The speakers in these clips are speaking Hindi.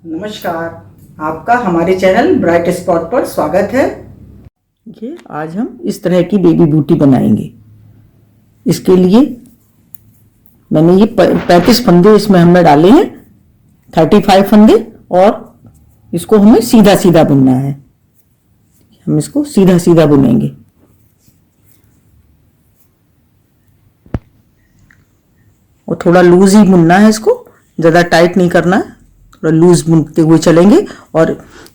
नमस्कार, आपका हमारे चैनल ब्राइट स्पॉट पर स्वागत है। ये आज हम इस तरह की बेबी बूटी बनाएंगे। इसके लिए मैंने ये 35 फंदे इसमें हमने डाले हैं, 35 फंदे, और इसको हमें सीधा सीधा बुनना है। हम इसको सीधा सीधा बुनेंगे। और थोड़ा लूज ही बुनना है, इसको ज़्यादा टाइट नहीं करना है, थोड़ा लूज बुनते हुए चलेंगे। और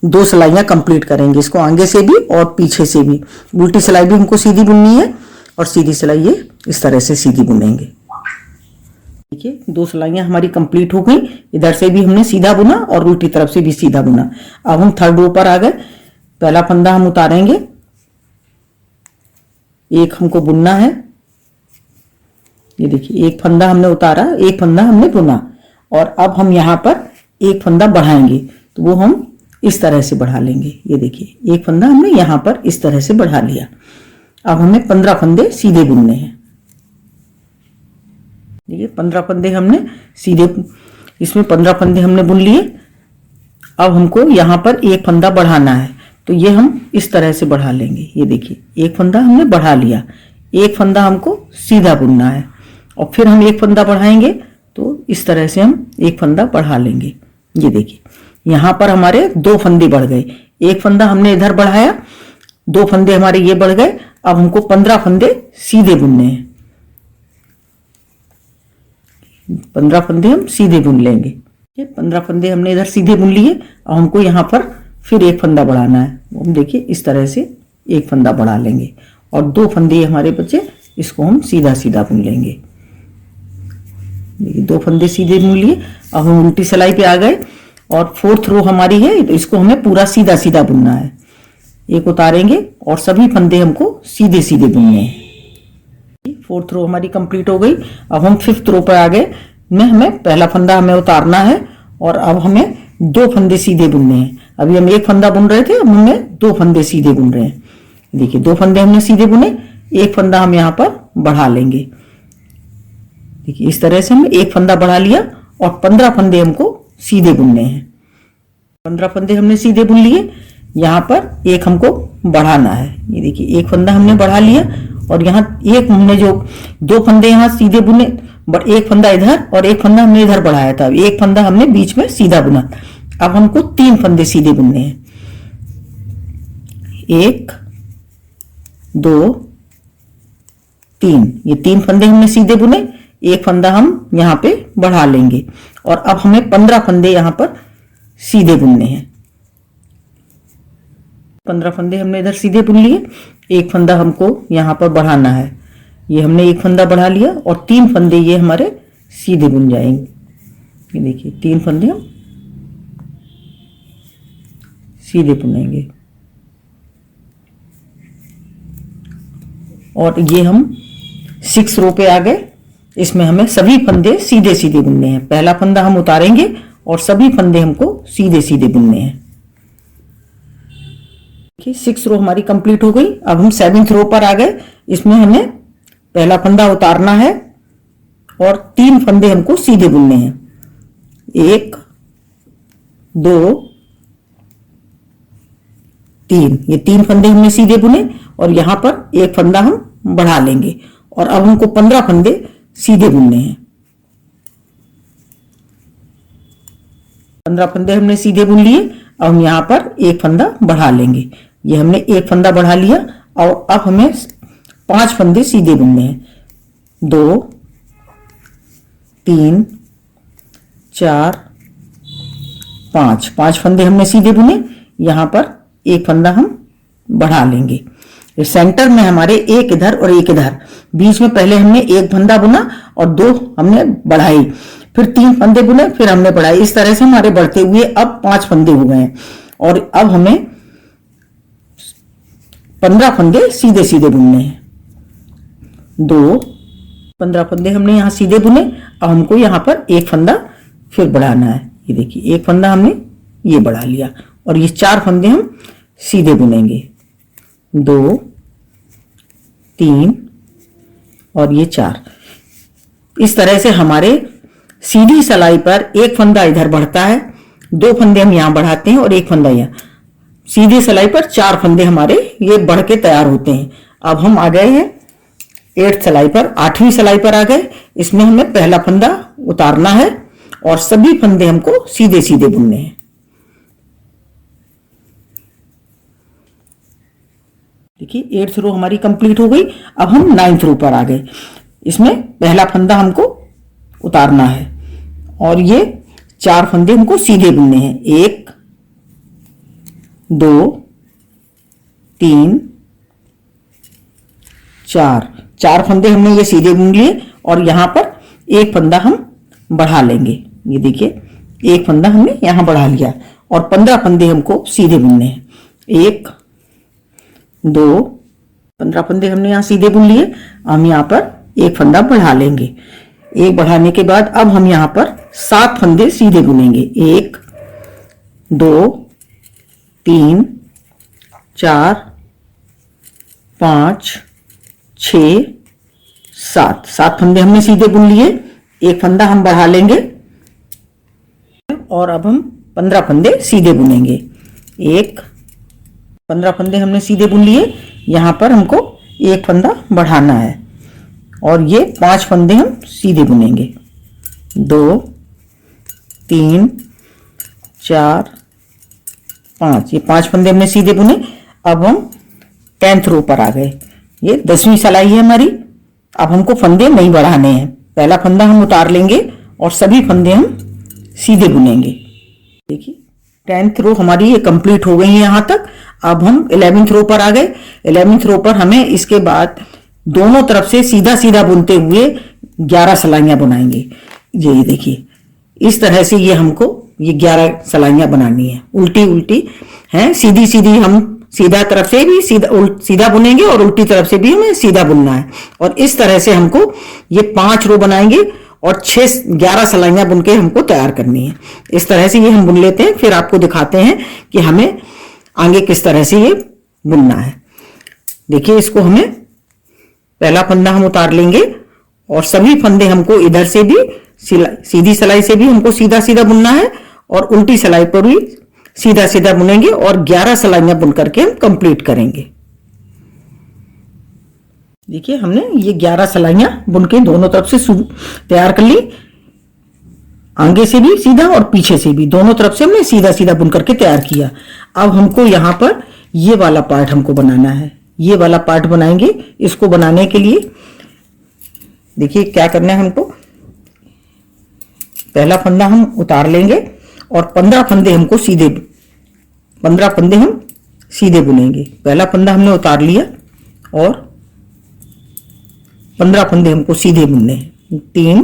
2 सिलाइयाँ कंप्लीट करेंगे, इसको आगे से भी और पीछे से भी। उल्टी सिलाई भी हमको सीधी बुननी है और सीधी सिलाई ये इस तरह से सीधी बुनेंगे। देखिए 2 सिलाइयाँ हमारी कंप्लीट हो गई। इधर से भी हमने सीधा बुना और उल्टी तरफ से भी सीधा बुना। अब हम थर्ड रो पर आ गए। पहला फंदा हम उतारेंगे, एक हमको बुनना है। ये देखिए एक फंदा हमने उतारा, एक फंदा हमने बुना, और अब हम यहाँ पर एक फंदा बढ़ाएंगे, तो वो हम इस तरह से बढ़ा लेंगे। ये देखिए एक फंदा हमने यहाँ पर इस तरह से बढ़ा लिया। अब हमें 15 फंदे सीधे बुनने हैं। देखिए 15 फंदे हमने सीधे, इसमें 15 फंदे हमने बुन लिए। अब हमको यहाँ पर एक फंदा बढ़ाना है, तो ये हम इस तरह से बढ़ा लेंगे। ये देखिए एक फंदा हमने बढ़ा लिया, एक फंदा हमको सीधा बुनना है, और फिर हम एक फंदा बढ़ाएंगे, तो इस तरह से हम एक फंदा बढ़ा लेंगे। ये देखिए यहाँ पर हमारे 2 फंदे बढ़ गए। एक फंदा हमने इधर बढ़ाया, 2 फंदे हमारे ये बढ़ गए। अब हमको 15 फंदे सीधे बुनने हैं। 15 फंदे हम सीधे बुन लेंगे। ये 15 फंदे हमने इधर सीधे बुन लिए। अब हमको यहाँ पर फिर एक फंदा बढ़ाना है। हम देखिए इस तरह से एक फंदा बढ़ा लेंगे, और 2 फंदे हमारे बचे, इसको हम सीधा सीधा बुन लेंगे। देखिए 2 फंदे सीधे बुन लिए। अब हम उल्टी सिलाई पे आ गए, और 4th रो हमारी है, तो इसको हमें पूरा सीधा सीधा बुनना है। एक उतारेंगे और सभी फंदे हमको सीधे सीधे बुनने हैं। 4th रो हमारी कंप्लीट हो गई। अब हम 5th रो पर आ गए। में हमें पहला फंदा हमें उतारना है, और अब हमें 2 फंदे सीधे बुनने हैं। अभी हम एक फंदा बुन रहे थे, अब हमें 2 फंदे सीधे बुन रहे हैं। देखिए 2 फंदे हमने सीधे बुने, एक फंदा हम यहाँ पर बढ़ा लेंगे। देखिए इस तरह से हमने एक फंदा बढ़ा लिया, और 15 फंदे हमको सीधे बुनने हैं। 15 फंदे हमने सीधे बुन लिए। यहाँ पर एक हमको बढ़ाना है। ये देखिए एक फंदा हमने बढ़ा लिया, और यहाँ एक हमने जो 2 फंदे यहाँ सीधे बुने, बट एक फंदा इधर और एक फंदा हमने इधर बढ़ाया था। एक फंदा हमने बीच में सीधा बुना। अब हमको 3 फंदे सीधे बुनने हैं। 1 2 3, ये 3 फंदे हमने सीधे बुने। एक फंदा हम यहाँ पे बढ़ा लेंगे, और अब हमें 15 फंदे यहाँ पर सीधे बुनने हैं। 15 फंदे हमने इधर सीधे बुन लिए। एक फंदा हमको यहाँ पर बढ़ाना है। ये हमने एक फंदा बढ़ा लिया, और 3 फंदे ये हमारे सीधे बुन जाएंगे। ये देखिए 3 फंदे हम सीधे बुनेंगे, और ये हम 6 रो पे आ गए। इसमें हमें सभी फंदे सीधे सीधे बुनने हैं। पहला फंदा हम उतारेंगे, और सभी फंदे हमको सीधे सीधे बुनने हैं। देखिए 6 रो हमारी कंप्लीट हो गई। अब हम 7th रो पर आ गए। इसमें हमें पहला फंदा उतारना है, और 3 फंदे हमको सीधे बुनने हैं। 1 2 3, ये 3 फंदे हमने सीधे बुने, और यहाँ पर एक फंदा हम बढ़ा लेंगे, और अब हमको 15 फंदे सीधे बुनने हैं। 15 फंदे हमने सीधे बुन लिए। अब हम यहाँ पर एक फंदा बढ़ा लेंगे। ये हमने एक फंदा बढ़ा लिया, और अब हमें 5 फंदे सीधे बुनने हैं। 2 3 4 5, 5 फंदे हमने सीधे बुने। यहाँ पर एक फंदा हम बढ़ा लेंगे। सेंटर में हमारे एक इधर और एक इधर, बीच में पहले हमने एक फंदा बुना और 2 हमने बढ़ाई, फिर 3 फंदे बुने, फिर हमने बढ़ाई। इस तरह से हमारे बढ़ते हुए अब 5 फंदे हो गए हैं, और अब हमें 15 फंदे सीधे सीधे बुनने हैं। 15 फंदे हमने यहाँ सीधे बुने। अब हमको यहाँ पर एक फंदा फिर बढ़ाना है। ये देखिए एक फंदा हमने ये बढ़ा लिया, और ये 4 फंदे हम सीधे बुनेंगे। 2 3 और ये 4। इस तरह से हमारे सीधी सिलाई पर एक फंदा इधर बढ़ता है 2 फंदे हम यहाँ बढ़ाते हैं और 1 फंदा यहाँ। सीधी सिलाई पर 4 फंदे हमारे ये बढ़ के तैयार होते हैं। अब हम आ गए हैं 8th सिलाई पर, 8वीं सिलाई पर आ गए। इसमें हमें पहला फंदा उतारना है और सभी फंदे हमको सीधे सीधे बुनने हैं। देखिए 8th रो हमारी कंप्लीट हो गई। अब हम 9th रो पर आ गए। इसमें पहला फंदा हमको उतारना है और ये 4 फंदे हमको सीधे बुनने हैं। 1 2 3 4 फंदे हमने ये सीधे बुन लिए और यहां पर 1 फंदा हम बढ़ा लेंगे। ये देखिए 1 फंदा हमने यहां बढ़ा लिया और 15 फंदे हमको सीधे बुनने हैं। 1 2 15 फंदे हमने यहां सीधे बुन लिए। हम यहां पर 1 फंदा बढ़ा लेंगे। 1 बढ़ाने के बाद अब हम यहां पर 7 फंदे सीधे बुनेंगे। 1 2 3 4 5 6 7 फंदे हमने सीधे बुन लिए। 1 फंदा हम बढ़ा लेंगे और अब हम 15 फंदे सीधे बुनेंगे। 15 फंदे हमने सीधे बुन लिए। यहां पर हमको 1 फंदा बढ़ाना है और ये 5 फंदे हम सीधे बुनेंगे। 2 3 4 5 ये 5 फंदे हमने सीधे बुने। अब हम 10th रो पर आ गए। ये 10वीं सिलाई है हमारी। अब हमको फंदे नहीं बढ़ाने हैं। पहला फंदा हम उतार लेंगे और सभी फंदे हम सीधे बुनेंगे। देखिए 10th रो हमारी ये कंप्लीट हो गई है यहां तक। अब हम 11th रो पर आ गए। 11th रो पर हमें इसके बाद दोनों तरफ से सीधा सीधा बुनते हुए 11 सिलाइयां बनाएंगे। ये देखिए इस तरह से ये हमको ये 11 सिलाइयां बनानी है। उल्टी उल्टी हैं, सीधी सीधी हम सीधा तरफ से भी सीधा बुनेंगे और उल्टी तरफ से भी हमें सीधा बुनना है। और इस तरह से हमको ये 5 रो बनाएंगे और 11 सिलाइयां बुन के हमको तैयार करनी है। इस तरह से ये हम बुन लेते हैं, फिर आपको दिखाते हैं कि हमें आगे किस तरह से ये बुनना है। देखिए इसको हमें पहला फंदा हम उतार लेंगे और सभी फंदे हमको इधर से भी सीधी सिलाई से भी हमको सीधा सीधा बुनना है और उल्टी सिलाई पर भी सीधा सीधा बुनेंगे और 11 सिलाइयां बुन करके हम कंप्लीट करेंगे। देखिए हमने ये 11 सिलाइयां बुन के दोनों तरफ से तैयार कर ली। आगे से भी सीधा और पीछे से भी दोनों तरफ से हमने सीधा सीधा बुन करके तैयार किया। अब हमको यहां पर ये वाला पार्ट हमको बनाना है। ये वाला पार्ट बनाएंगे। इसको बनाने के लिए देखिए क्या करना है हमको। पहला फंदा हम उतार लेंगे और 15 फंदे हम सीधे बुनेंगे। पहला फंदा हमने उतार लिया और 15 फंदे हमको सीधे बुनने हैं। 3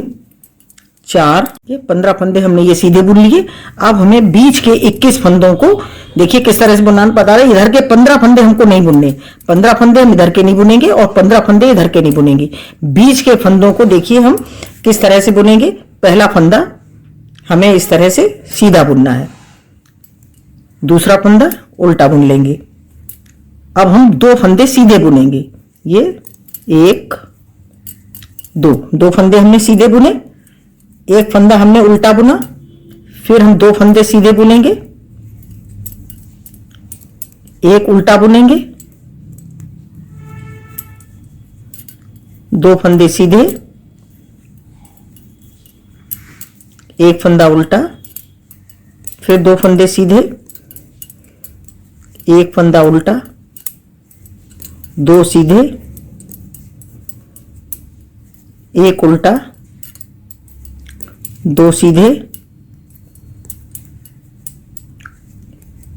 4 ये 15 फंदे हमने ये सीधे बुन लिए। अब हमें बीच के 21 फंदों को देखिए किस तरह से बुनना बता रहे। इधर के 15 फंदे हमको नहीं बुनने। 15 फंदे हम इधर के नहीं बुनेंगे और 15 फंदे इधर के नहीं बुनेंगे। बीच के फंदों को देखिए हम किस तरह से बुनेंगे। पहला फंदा हमें इस तरह से सीधा बुनना है, दूसरा फंदा उल्टा बुन लेंगे। अब हम 2 फंदे सीधे बुनेंगे। ये 1 2 फंदे हमने सीधे बुने। 1 फंदा हमने उल्टा बुना। फिर हम 2 फंदे सीधे बुनेंगे, 1 उल्टा बुनेंगे, 2 फंदे सीधे, 1 फंदा उल्टा, फिर 2 फंदे सीधे, 1 फंदा उल्टा, 2 सीधे, 1 उल्टा, 2 सीधे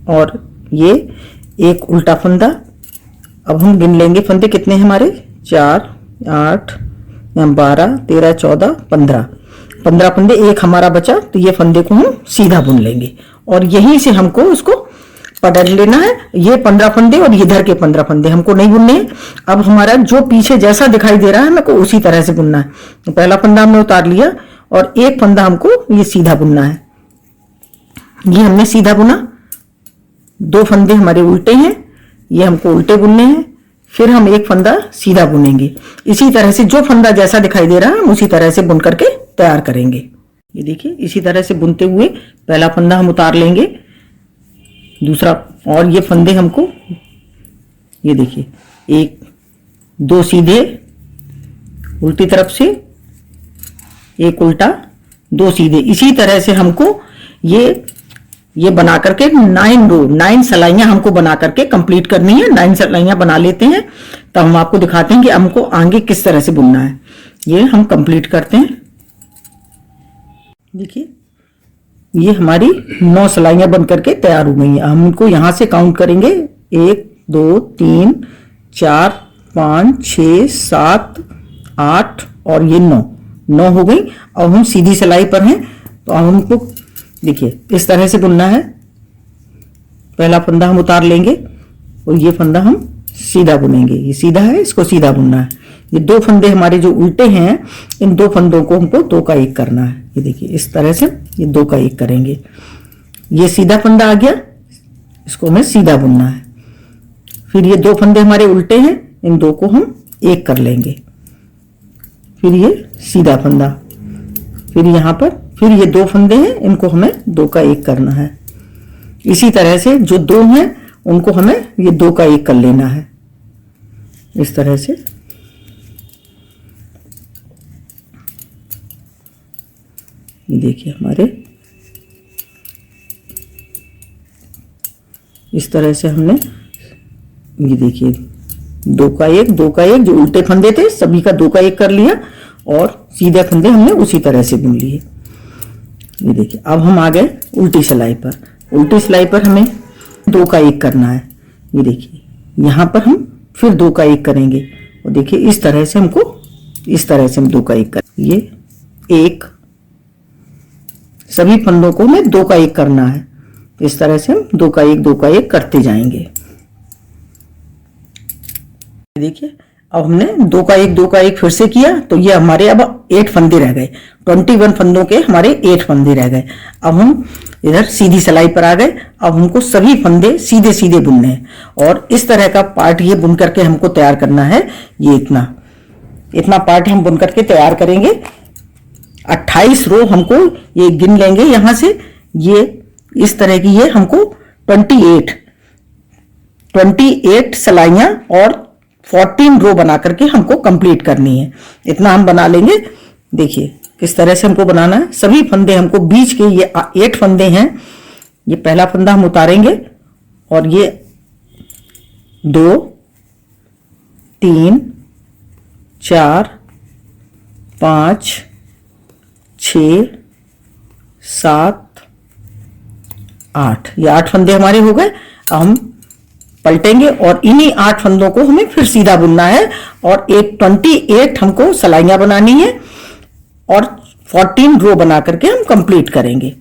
और ये 1 उल्टा फंदा। अब हम गिन लेंगे फंदे कितने हैं हमारे। 4 8 12 13 14 15 फंदे। 1 हमारा बचा तो ये फंदे को हम सीधा बुन लेंगे और यहीं से हमको उसको पलट लेना है। ये 15 फंदे और इधर के 15 फंदे हमको नहीं बुनने हैं। अब हमारा जो पीछे जैसा दिखाई दे रहा है हमको उसी तरह से बुनना है। तो पहला फंदा हमने उतार लिया और 1 फंदा हमको ये सीधा बुनना है। ये हमने सीधा बुना। 2 फंदे हमारे उल्टे हैं, ये हमको उल्टे बुनने हैं। फिर हम 1 फंदा सीधा बुनेंगे। इसी तरह से जो फंदा जैसा दिखाई दे रहा है हम उसी तरह से बुन करके तैयार करेंगे। ये देखिए इसी तरह से बुनते हुए पहला फंदा हम उतार लेंगे, दूसरा, और ये फंदे हमको ये देखिए 1 2 सीधे उल्टी तरफ से, 1 उल्टा 2 सीधे, इसी तरह से हमको ये बना करके 9 सलाइयां हमको बना करके कंप्लीट करनी है। 9 सलाइयां बना लेते हैं तब हम आपको दिखाते हैं कि हमको आगे किस तरह से बुनना है। ये हम कंप्लीट करते हैं। देखिए ये हमारी 9 सलाइयां बन करके तैयार हो गई हैं। हम इनको यहां से काउंट करेंगे, 1 2 3 4 5 6 7 8 और ये 9 हो गई। अब हम सीधी सिलाई पर हैं, तो अब हमको देखिए इस तरह से बुनना है। पहला फंदा हम उतार लेंगे और ये फंदा हम सीधा बुनेंगे। ये सीधा है, इसको सीधा बुनना है। ये 2 फंदे हमारे जो उल्टे हैं, इन 2 फंदों को हमको 2 का 1 करना है। ये देखिए इस तरह से ये 2 का 1 करेंगे। ये सीधा फंदा आ गया, इसको हमें सीधा बुनना है। फिर ये 2 फंदे हमारे उल्टे हैं, इन 2 को हम 1 कर लेंगे। फिर ये सीधा फंदा, फिर यहाँ पर फिर ये 2 फंदे हैं, इनको हमें 2 का 1 करना है। इसी तरह से जो 2 हैं उनको हमें ये 2 का 1 कर लेना है। इस तरह से ये देखिए हमारे इस तरह से हमने ये देखिए 2 का 1 2 का 1 जो उल्टे फंदे थे सभी का 2 का 1 कर लिया और सीधे फंदे हमने उसी तरह से बुन लिए। ये देखिए अब हम आ गए उल्टी सिलाई पर। उल्टी सिलाई पर हमें 2 का 1 करना है। ये देखिए यहाँ पर हम फिर 2 का 1 करेंगे और देखिए इस तरह से हमको इस तरह से हम 2 का 1 कर, ये 1 सभी फंदों को हमें 2 का 1 करना है। इस तरह से हम 2 का 1 करते जाएंगे। देखिए अब हमने 2 का 1 फिर से किया, तो ये हमारे अब 8 फंदे रह गए। 21 फंदों के हमारे 8 फंदे रह गए। अब हम इधर सीधी सिलाई पर आ गए। अब हमको सभी फंदे सीधे सीधे बुनने हैं और इस तरह का पार्ट ये बुन करके हमको तैयार करना है। ये इतना पार्ट हम बुन करके तैयार करेंगे। 28 रो हमको ये गिन लेंगे यहां से। ये इस तरह की ये हमको 28 सलाइयां और 14 रो बना करके हमको कंप्लीट करनी है। इतना हम बना लेंगे। देखिए किस तरह से हमको बनाना है। सभी फंदे हमको बीच के ये 8 फंदे हैं। ये पहला फंदा हम उतारेंगे और ये 2 3 4 5 6 7 8 ये 8 फंदे हमारे हो गए। हम पलटेंगे और इन्हीं 8 फंदों को हमें फिर सीधा बुनना है और 28 हमको सलाइयां बनानी है और 14 रो बना करके हम कंप्लीट करेंगे।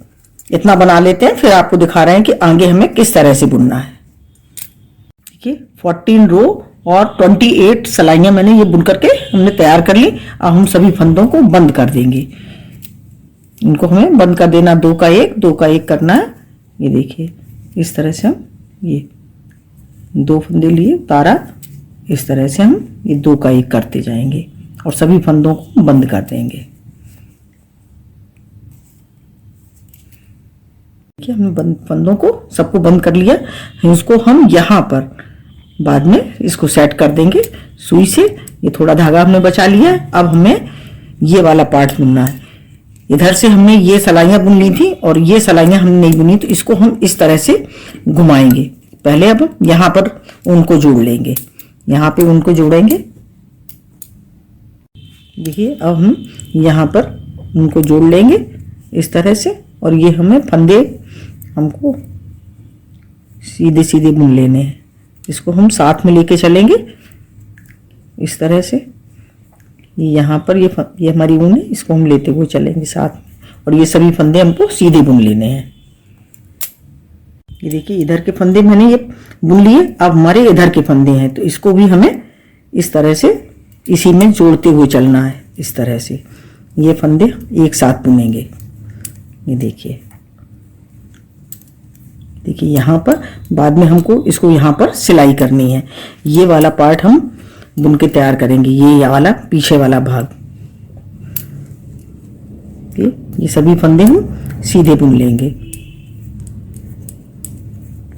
इतना बना लेते हैं, फिर आपको दिखा रहे हैं कि आगे हमें किस तरह से बुनना है। देखिए 14 रो और 28 सलाइयां मैंने ये बुन करके हमने तैयार कर ली। अब हम सभी फंदों को बंद कर देंगे। इनको हमें बंद कर देना, 2 का 1 करना है। ये देखिए इस तरह से हम ये 2 फंदे लिए, उतारा, इस तरह से हम ये 2 का 1 करते जाएंगे और सभी फंदों को बंद कर देंगे। देखिए हमने फंदों को सबको बंद कर लिया। इसको हम यहाँ पर बाद में इसको सेट कर देंगे सुई से। ये थोड़ा धागा हमने बचा लिया। अब हमें ये वाला पार्ट बुनना है। इधर से हमने ये सलाइयां बुन ली थी और ये सलाइयां हमने नहीं बुनी, तो इसको हम इस तरह से घुमाएंगे। पहले अब यहां पर उनको जोड़ लेंगे, यहां पे उनको जोड़ेंगे। देखिए अब हम यहां पर उनको जोड़ लेंगे इस तरह से और ये हमें फंदे हमको सीधे सीधे बुन लेने हैं। इसको हम साथ में लेके चलेंगे इस तरह से। यहाँ पर ये हमारी ऊन है, इसको हम लेते हुए चलेंगे साथ में और ये सभी फंदे हमको सीधे बुन लेने हैं। ये देखिए इधर के फंदे मैंने ये बुन लिए। अब हमारे इधर के फंदे हैं, तो इसको भी हमें इस तरह से इसी में जोड़ते हुए चलना है। इस तरह से ये फंदे एक साथ बुनेंगे। ये देखिए यहाँ पर बाद में हमको इसको यहाँ पर सिलाई करनी है। ये वाला पार्ट हम बुन के तैयार करेंगे, ये वाला पीछे वाला भाग। ये सभी फंदे हम सीधे बुन लेंगे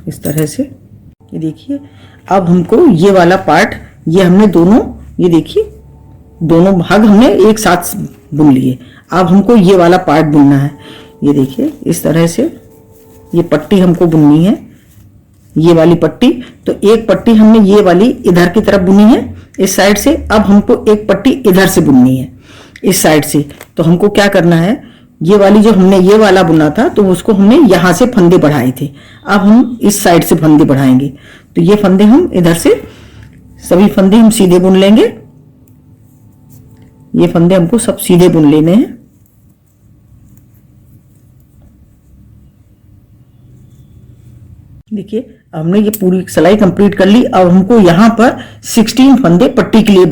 इस तरह से। ये देखिए अब हमको ये वाला पार्ट, ये हमने दोनों, ये देखिए दोनों भाग हमने एक साथ बुन लिए। अब हमको ये वाला पार्ट बुनना है। ये देखिए इस तरह से ये पट्टी हमको बुननी है, ये वाली पट्टी। तो एक पट्टी हमने ये वाली इधर की तरफ बुनी है इस साइड से। अब हमको एक पट्टी इधर से बुननी है इस साइड से। तो हमको क्या करना है, ये वाली जो हमने ये वाला बुना था तो उसको हमने यहां से फंदे बढ़ाए थे, अब हम इस साइड से फंदे बढ़ाएंगे। तो ये फंदे हम इधर से सभी फंदे हम सीधे बुन लेंगे। ये फंदे हमको सब सीधे बुन लेने हैं। देखिए हमने ये पूरी सिलाई कंप्लीट कर ली। अब हमको यहां पर 16 फंदे पट्टी के लिए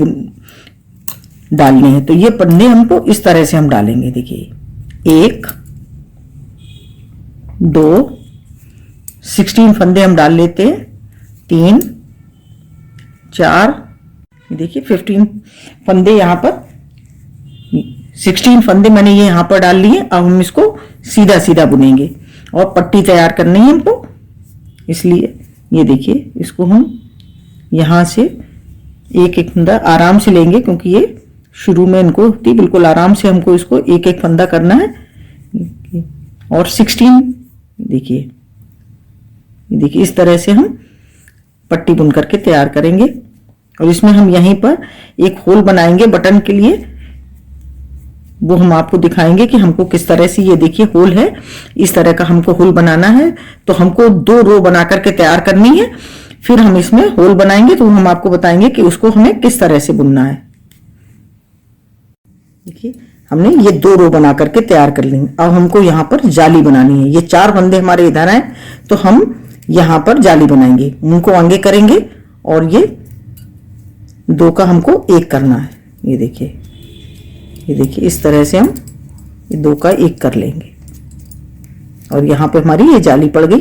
डालने हैं। तो ये फंदे हमको इस तरह से हम डालेंगे। देखिए 1 2 16 फंदे हम डाल लेते हैं, 3 4, देखिए 15 फंदे यहां पर, 16 फंदे मैंने ये यहां पर डाल लिए। अब हम इसको सीधा सीधा बुनेंगे और पट्टी तैयार करनी है हमको, इसलिए ये देखिए इसको हम यहां से एक एक फंदा आराम से लेंगे, क्योंकि ये शुरू में इनको होती, बिल्कुल आराम से हमको इसको एक एक फंदा करना है। और 16 देखिए, ये देखिए इस तरह से हम पट्टी बुन करके तैयार करेंगे। और इसमें हम यहीं पर एक होल बनाएंगे बटन के लिए, वो हम आपको दिखाएंगे कि हमको किस तरह से, ये देखिए होल है, इस तरह का हमको होल बनाना है। तो हमको 2 रो बना करके तैयार करनी है, फिर हम इसमें होल बनाएंगे। तो हम आपको बताएंगे कि उसको हमें किस तरह से बुनना है। देखिए हमने ये 2 रो बना करके तैयार कर लेंगे। अब हमको यहाँ पर जाली बनानी है। ये 4 फंदे हमारे इधर हैं, तो हम यहाँ पर जाली बनाएंगे, उनको आगे करेंगे और ये 2 का हमको 1 करना है। ये देखिए इस तरह से हम ये 2 का 1 कर लेंगे। और यहाँ पे हमारी ये जाली पड़ गई,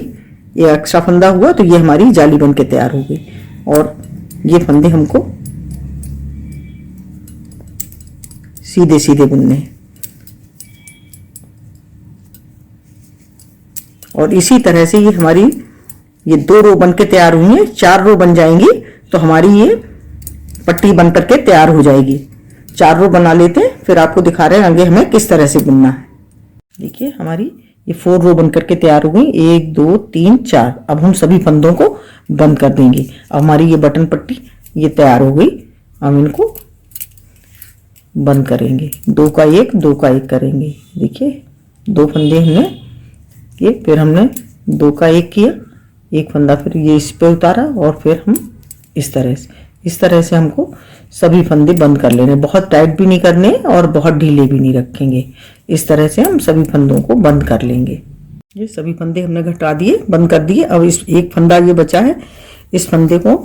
ये एक्स्ट्रा फंदा हुआ तो ये हमारी जाली बन के तैयार हो गई। और ये फंदे हमको सीधे सीधे बुनने हैं। और इसी तरह से ये हमारी ये 2 रो बन के तैयार हुई है, 4 रो बन जाएंगी तो हमारी ये पट्टी बन करके तैयार हो जाएगी। 4 रो बना लेते हैं, फिर आपको दिखा रहे हैं आगे हमें किस तरह से बुनना है। देखिए हमारी ये 4 रो बन करके तैयार हो गई, 1 2 3 4। अब हम सभी फंदों को बंद कर देंगे। अब हमारी ये बटन पट्टी ये तैयार हो गई। हम इनको बंद करेंगे, 2 का 1 2 का 1 करेंगे। देखिए 2 फंदे हमने ये, फिर हमने 2 का 1 किया, 1 फंदा फिर ये इस पे उतारा और फिर हम इस तरह से हमको सभी फंदे बंद कर लेने। बहुत टाइट भी नहीं करने और बहुत ढीले भी नहीं रखेंगे। इस तरह से हम सभी फंदों को बंद कर लेंगे। ये सभी फंदे हमने घटा दिए, बंद कर दिए। अब इस एक फंदा ये बचा है, इस फंदे को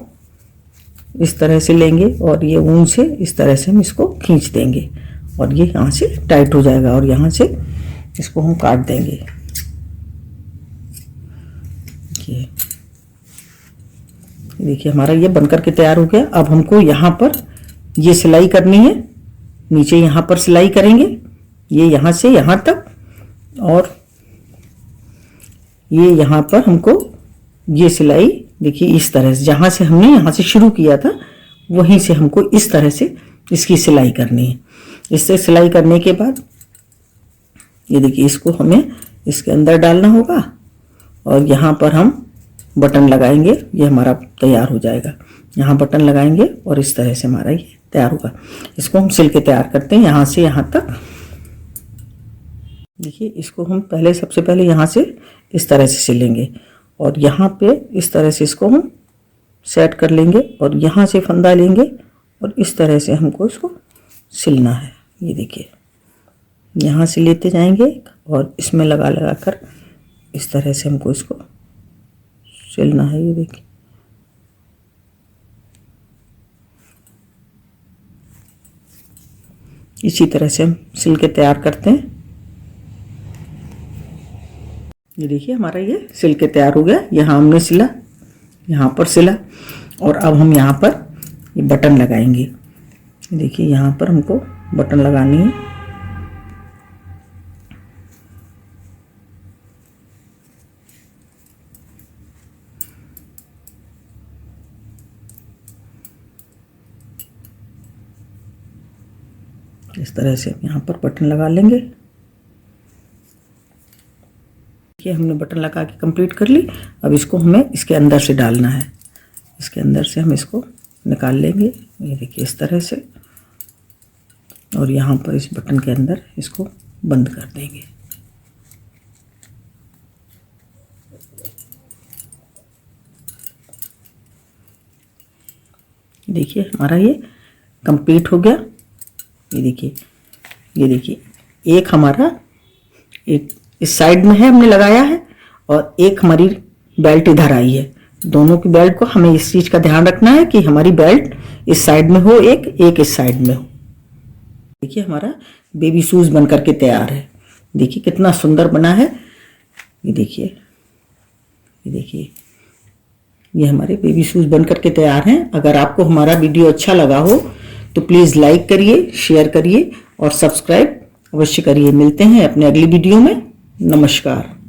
इस तरह से लेंगे और ये ऊन से इस तरह से हम इसको खींच देंगे और ये यहाँ से टाइट हो जाएगा और यहाँ से इसको हम काट देंगे। देखिए हमारा ये बनकर के तैयार हो गया। अब हमको यहाँ पर ये सिलाई करनी है, नीचे यहाँ पर सिलाई करेंगे, ये यहाँ से यहाँ तक, और ये यहाँ पर हमको ये सिलाई देखिए इस तरह से, जहाँ से हमने यहाँ से शुरू किया था वहीं से हमको इस तरह से इसकी सिलाई करनी है। इससे सिलाई करने के बाद ये देखिए इसको हमें इसके अंदर डालना होगा और यहाँ पर हम बटन लगाएंगे, ये हमारा तैयार हो जाएगा। यहाँ बटन लगाएंगे और इस तरह से हमारा ये तैयार होगा। इसको हम सिल के तैयार करते हैं यहाँ से यहाँ तक। देखिए इसको हम सबसे पहले यहाँ से इस तरह से सिलेंगे और यहाँ पे इस तरह से इसको हम सेट कर लेंगे और यहाँ से फंदा लेंगे और इस तरह से हमको इसको सिलना है। ये देखिए यहाँ से लेते जाएंगे और इसमें लगा लगा कर इस तरह से हमको इसको सिलना है। ये देखिए इसी तरह से हम सिल के तैयार करते हैं। ये देखिए हमारा ये सिल के तैयार हो गया। यहाँ हमने सिला, यहाँ पर सिला और अब हम यहाँ पर ये बटन लगाएंगे। देखिए यहाँ पर हमको बटन लगानी है। इस तरह से हम यहाँ पर बटन लगा लेंगे। देखिए हमने बटन लगा के कंप्लीट कर ली। अब इसको हमें इसके अंदर से डालना है, इसके अंदर से हम इसको निकाल लेंगे, ये देखिए इस तरह से, और यहाँ पर इस बटन के अंदर इसको बंद कर देंगे। देखिए हमारा ये कंप्लीट हो गया। ये देखिए एक हमारा एक इस साइड में है हमने लगाया है, और एक हमारी बेल्ट इधर आई है। दोनों की बेल्ट को हमें इस चीज़ का ध्यान रखना है कि हमारी बेल्ट इस साइड में हो, एक इस साइड में हो। देखिए हमारा बेबी शूज़ बन करके तैयार है। देखिए कितना सुंदर बना है। ये देखिए ये हमारे बेबी शूज़ बन करके तैयार हैं। अगर आपको हमारा वीडियो अच्छा लगा हो तो प्लीज़ लाइक करिए, शेयर करिए और सब्सक्राइब अवश्य करिए। मिलते हैं अपने अगली वीडियो में। नमस्कार।